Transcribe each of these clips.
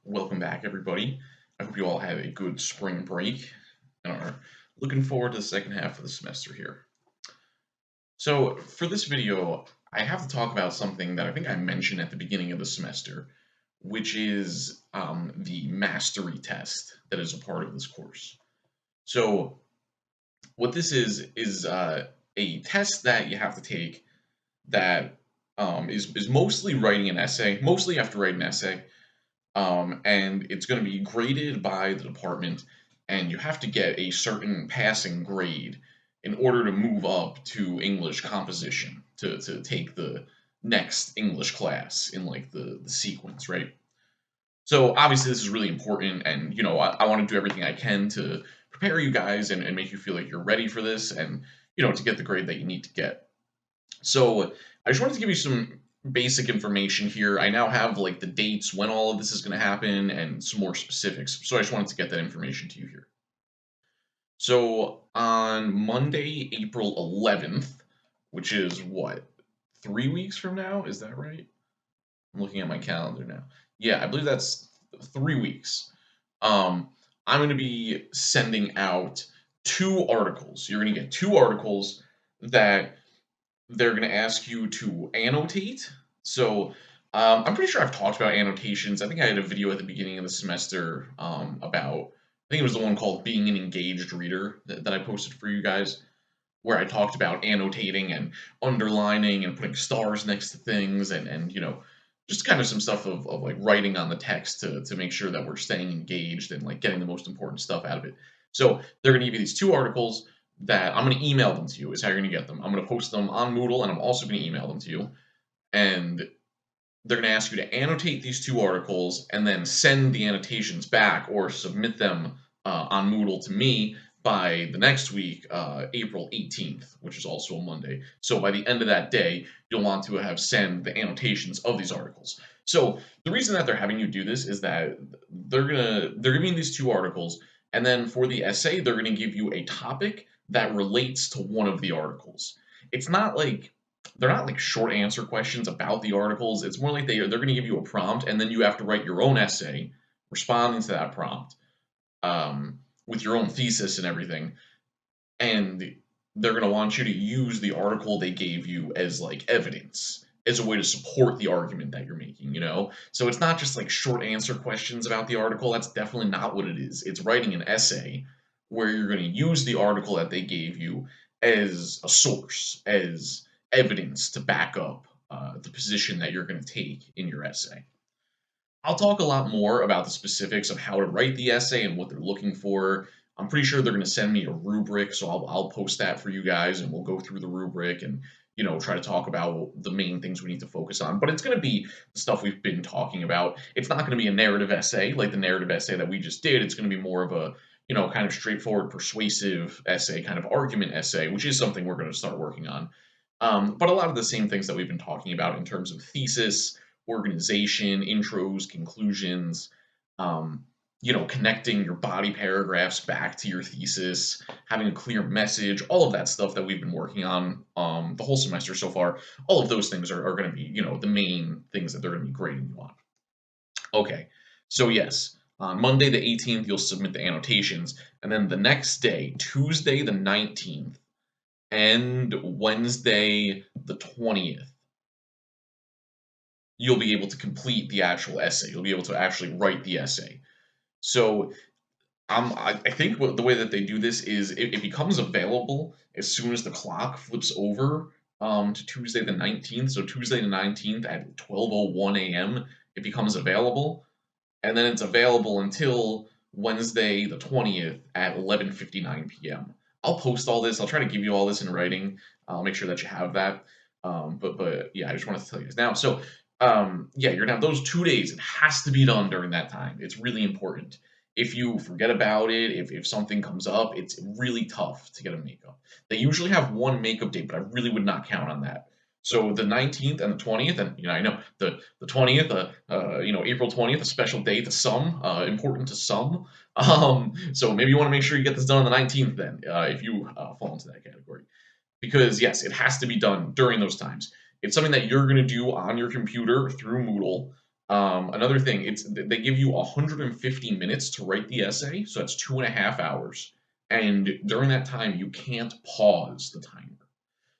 Welcome back, everybody. I hope you all had a good spring break and are looking forward to the second half of the semester here. So, for this video, I have to talk about something that I think I mentioned at the beginning of the semester, which is the mastery test that is a part of this course. So, what this is a test that you have to take that is mostly writing an essay. Mostly you have to write an essay, and it's going to be graded by the department, and you have to get a certain passing grade in order to move up to English composition to take the next English class in like the sequence, right? So obviously this is really important, and I want to do everything I can to prepare you guys and make you feel like you're ready for this, and to get the grade that you need to get. So I just wanted to give you some basic information here. I now have like the dates when all of this is going to happen and some more specifics. So I just wanted to get that information to you here. So on Monday, April 11th, which is what, 3 weeks from now? Is that right? I'm looking at my calendar now. Yeah, I believe that's 3 weeks. Um, I'm going to be sending out two articles. You're going to get two articles that they're going to ask you to annotate. So I'm pretty sure I've talked about annotations. I think I had a video at the beginning of the semester about, I think it was the one called Being an Engaged Reader that I posted for you guys, where I talked about annotating and underlining and putting stars next to things and just kind of some stuff of like writing on the text to make sure that we're staying engaged and like getting the most important stuff out of it. So they're going to give you these two articles that I'm going to email them to you is how you're going to get them. I'm going to post them on Moodle, and I'm also going to email them to you. And they're going to ask you to annotate these two articles and then send the annotations back or submit them on Moodle to me by the next week, April 18th, which is also a Monday. So by the end of that day, you'll want to have sent the annotations of these articles. So the reason that they're having you do this is that they're giving these two articles, and then for the essay, they're gonna give you a topic that relates to one of the articles. It's not like they're not like short answer questions about the articles. It's more like they're going to give you a prompt, and then you have to write your own essay responding to that prompt, with your own thesis and everything. And they're going to want you to use the article they gave you as like evidence, as a way to support the argument that you're making. So it's not just like short answer questions about the article. That's definitely not what it is. It's writing an essay where you're going to use the article that they gave you as a source, as evidence to back up the position that you're going to take in your essay. I'll talk a lot more about the specifics of how to write the essay and what they're looking for. I'm pretty sure they're going to send me a rubric, so I'll post that for you guys, and we'll go through the rubric and try to talk about the main things we need to focus on. But it's going to be the stuff we've been talking about. It's not going to be a narrative essay like the narrative essay that we just did. It's going to be more of a kind of straightforward, persuasive essay, kind of argument essay, which is something we're going to start working on. But a lot of the same things that we've been talking about in terms of thesis, organization, intros, conclusions, um, connecting your body paragraphs back to your thesis, having a clear message, all of that stuff that we've been working on the whole semester so far. All of those things are going to be, the main things that they're going to be grading you on. Okay, so yes, on Monday the 18th, you'll submit the annotations, and then the next day, Tuesday the 19th, and Wednesday the 20th, you'll be able to complete the actual essay. You'll be able to actually write the essay. So I think the way that they do this is it becomes available as soon as the clock flips over to Tuesday the 19th. So Tuesday the 19th at 12:01 a.m. it becomes available, and then it's available until Wednesday the 20th at 11:59 p.m. I'll post all this. I'll try to give you all this in writing. I'll make sure that you have that. But yeah, I just wanted to tell you this now. So yeah, you're gonna have those 2 days. It has to be done during that time. It's really important. If you forget about it, if something comes up, it's really tough to get a makeup. They usually have one makeup date, but I really would not count on that. So the 19th and the 20th, and I know the 20th, April 20th, a special day to some, important to some. So maybe you want to make sure you get this done on the 19th then, if you fall into that category. Because yes, it has to be done during those times. It's something that you're going to do on your computer through Moodle. Another thing, they give you 150 minutes to write the essay, so that's 2.5 hours. And during that time, you can't pause the timer.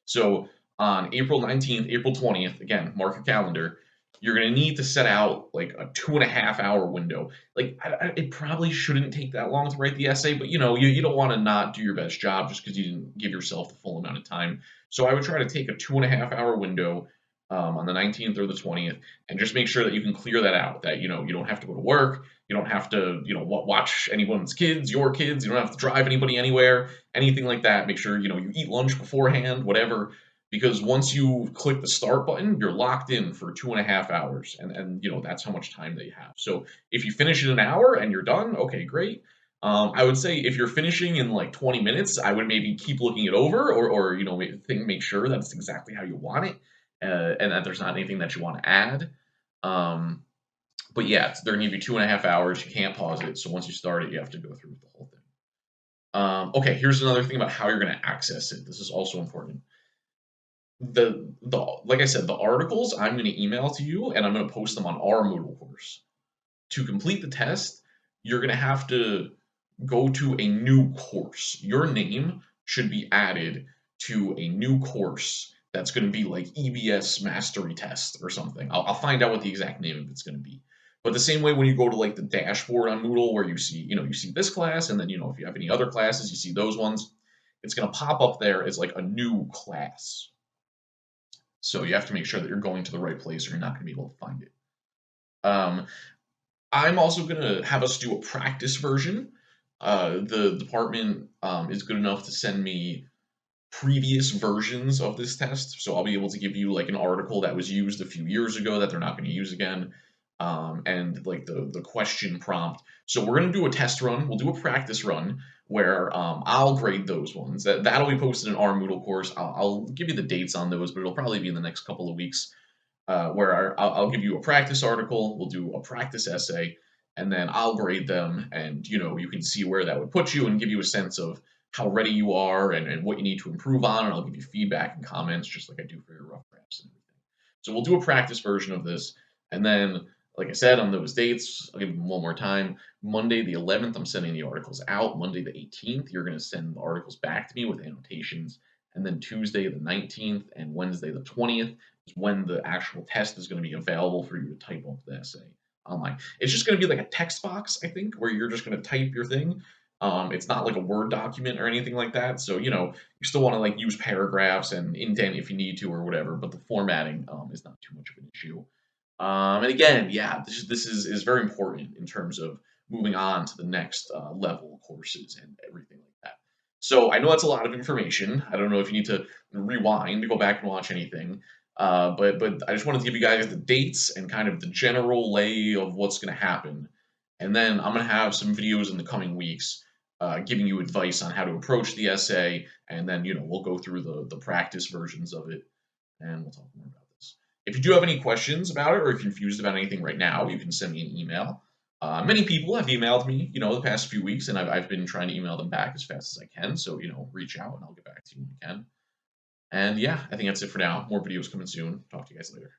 So on April 19th, April 20th, again, mark your calendar, you're going to need to set out like a 2.5 hour window. Like, it probably shouldn't take that long to write the essay, but you don't want to not do your best job just because you didn't give yourself the full amount of time. So I would try to take a 2.5 hour window on the 19th or the 20th and just make sure that you can clear that out, that, you don't have to go to work. You don't have to, watch anyone's kids, your kids. You don't have to drive anybody anywhere, anything like that. Make sure, you eat lunch beforehand, whatever, because once you click the start button, you're locked in for 2.5 hours, and that's how much time that you have. So if you finish in an hour and you're done, okay, great. I would say if you're finishing in like 20 minutes, I would maybe keep looking it over, or make sure that's exactly how you want it, and that there's not anything that you want to add. Um, but yeah, they're gonna give you 2.5 hours. You can't pause it. So once you start it, you have to go through the whole thing. Okay, here's another thing about how you're gonna access it. This is also important. The like I said, the articles I'm going to email to you, and I'm going to post them on our Moodle course. To complete the test, you're going to have to go to a new course. Your name should be added to a new course that's going to be like EBS Mastery Test or something. I'll find out what the exact name of it's going to be. But the same way when you go to like the dashboard on Moodle, where you see this class, and then if you have any other classes, you see those ones. It's going to pop up there as like a new class. So you have to make sure that you're going to the right place, or you're not going to be able to find it. Um, I'm also going to have us do a practice version. The department is good enough to send me previous versions of this test, so I'll be able to give you like an article that was used a few years ago that they're not going to use again, and like the question prompt. So we're going to do a test run. We'll do a practice run where I'll grade those ones. That'll be posted in our Moodle course. I'll give you the dates on those, but it'll probably be in the next couple of weeks. Where I'll give you a practice article. We'll do a practice essay, and then I'll grade them, and you can see where that would put you and give you a sense of how ready you are, and what you need to improve on, and I'll give you feedback and comments just like I do for your rough drafts and everything. So we'll do a practice version of this, and then, like I said, on those dates, I'll give them one more time. Monday the 11th, I'm sending the articles out. Monday the 18th, you're going to send the articles back to me with annotations. And then Tuesday the 19th and Wednesday the 20th is when the actual test is going to be available for you to type up the essay online. It's just going to be like a text box, I think, where you're just going to type your thing. It's not like a Word document or anything like that. So, you still want to like use paragraphs and indent if you need to or whatever, but the formatting is not too much of an issue. And again, yeah, this is very important in terms of moving on to the next level courses and everything like that. So I know that's a lot of information. I don't know if you need to rewind to go back and watch anything. But I just wanted to give you guys the dates and kind of the general lay of what's going to happen. And then I'm going to have some videos in the coming weeks giving you advice on how to approach the essay. And then, we'll go through the practice versions of it, and we'll talk more about this. If you do have any questions about it, or if you're confused about anything right now, you can send me an email. Many people have emailed me, the past few weeks, and I've been trying to email them back as fast as I can. So, reach out and I'll get back to you when I can. And yeah, I think that's it for now. More videos coming soon. Talk to you guys later.